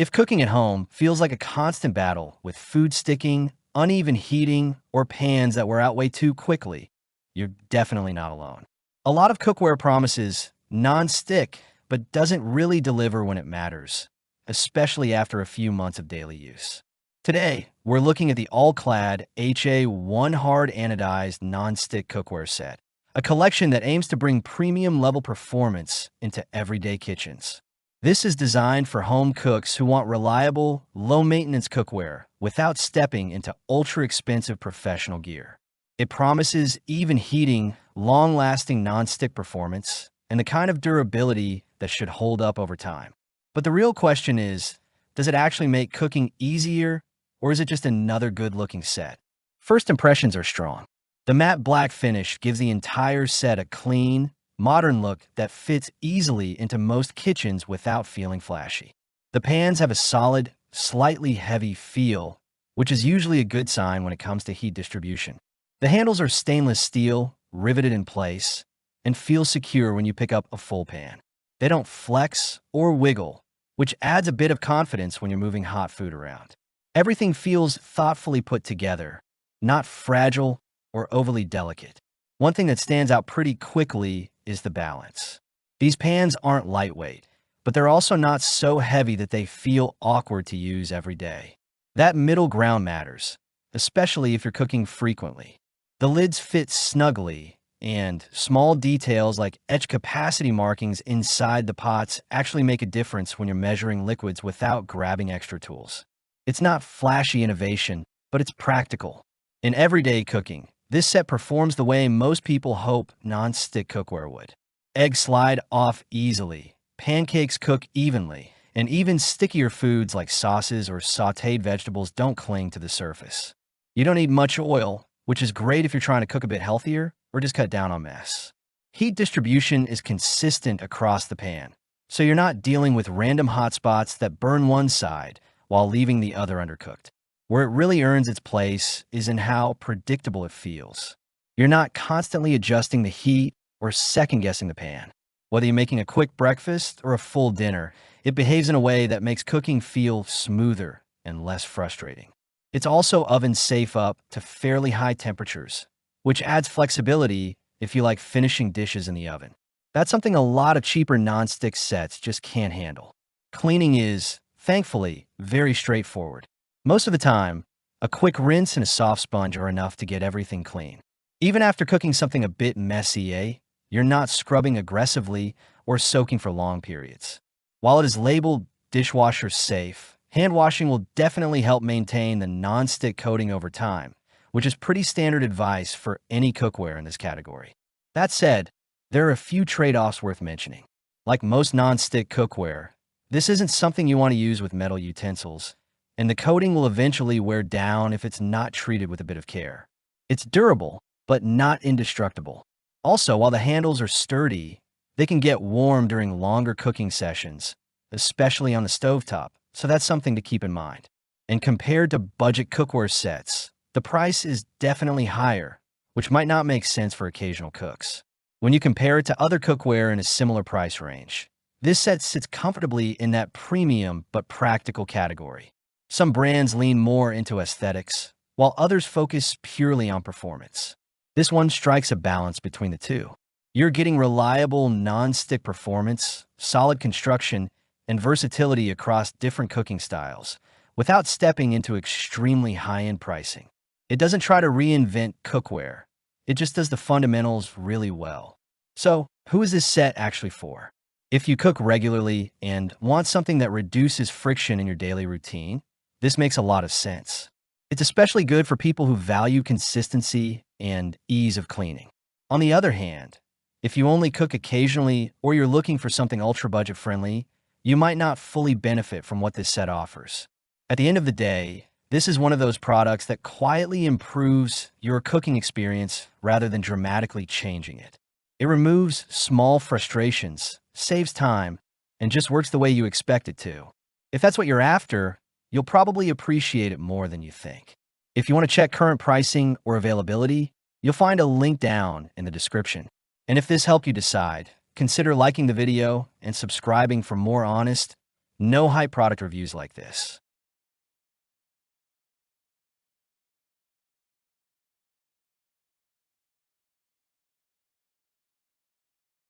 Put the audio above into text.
If cooking at home feels like a constant battle with food sticking, uneven heating, or pans that wear out way too quickly, you're definitely not alone. A lot of cookware promises non-stick, but doesn't really deliver when it matters, especially after a few months of daily use. Today, we're looking at the All-Clad HA1 hard anodized nonstick cookware set, a collection that aims to bring premium-level performance into everyday kitchens. This is designed for home cooks who want reliable, low-maintenance cookware without stepping into ultra-expensive professional gear. It promises even heating, long-lasting nonstick performance, and the kind of durability that should hold up over time. But the real question is, does it actually make cooking easier, or is it just another good-looking set? First impressions are strong. The matte black finish gives the entire set a clean, modern look that fits easily into most kitchens without feeling flashy. The pans have a solid, slightly heavy feel, which is usually a good sign when it comes to heat distribution. The handles are stainless steel, riveted in place, and feel secure when you pick up a full pan. They don't flex or wiggle, which adds a bit of confidence when you're moving hot food around. Everything feels thoughtfully put together, not fragile or overly delicate. One thing that stands out pretty quickly is the balance. These pans aren't lightweight, but they're also not so heavy that they feel awkward to use every day. That middle ground matters, especially if you're cooking frequently. The lids fit snugly, and small details like etch capacity markings inside the pots actually make a difference when you're measuring liquids without grabbing extra tools. It's not flashy innovation, but it's practical. In everyday cooking, this set performs the way most people hope non-stick cookware would. Eggs slide off easily, pancakes cook evenly, and even stickier foods like sauces or sautéed vegetables don't cling to the surface. You don't need much oil, which is great if you're trying to cook a bit healthier or just cut down on mess. Heat distribution is consistent across the pan, so you're not dealing with random hot spots that burn one side while leaving the other undercooked. Where it really earns its place is in how predictable it feels. You're not constantly adjusting the heat or second-guessing the pan. Whether you're making a quick breakfast or a full dinner, it behaves in a way that makes cooking feel smoother and less frustrating. It's also oven-safe up to fairly high temperatures, which adds flexibility if you like finishing dishes in the oven. That's something a lot of cheaper non-stick sets just can't handle. Cleaning is, thankfully, very straightforward. Most of the time, a quick rinse and a soft sponge are enough to get everything clean. Even after cooking something a bit messy, you're not scrubbing aggressively or soaking for long periods. While it is labeled dishwasher safe, hand washing will definitely help maintain the non-stick coating over time, which is pretty standard advice for any cookware in this category. That said, there are a few trade-offs worth mentioning. Like most non-stick cookware, this isn't something you want to use with metal utensils, and the coating will eventually wear down if it's not treated with a bit of care. It's durable, but not indestructible. Also, while the handles are sturdy, they can get warm during longer cooking sessions, especially on the stovetop, so that's something to keep in mind. And compared to budget cookware sets, the price is definitely higher, which might not make sense for occasional cooks. When you compare it to other cookware in a similar price range, this set sits comfortably in that premium but practical category. Some brands lean more into aesthetics, while others focus purely on performance. This one strikes a balance between the two. You're getting reliable non-stick performance, solid construction, and versatility across different cooking styles, without stepping into extremely high-end pricing. It doesn't try to reinvent cookware. It just does the fundamentals really well. So, who is this set actually for? If you cook regularly and want something that reduces friction in your daily routine, this makes a lot of sense. It's especially good for people who value consistency and ease of cleaning. On the other hand, if you only cook occasionally or you're looking for something ultra-budget friendly, you might not fully benefit from what this set offers. At the end of the day, this is one of those products that quietly improves your cooking experience rather than dramatically changing it. It removes small frustrations, saves time, and just works the way you expect it to. If that's what you're after, you'll probably appreciate it more than you think. If you want to check current pricing or availability, you'll find a link down in the description. And if this helped you decide, consider liking the video and subscribing for more honest, No hype product reviews like this.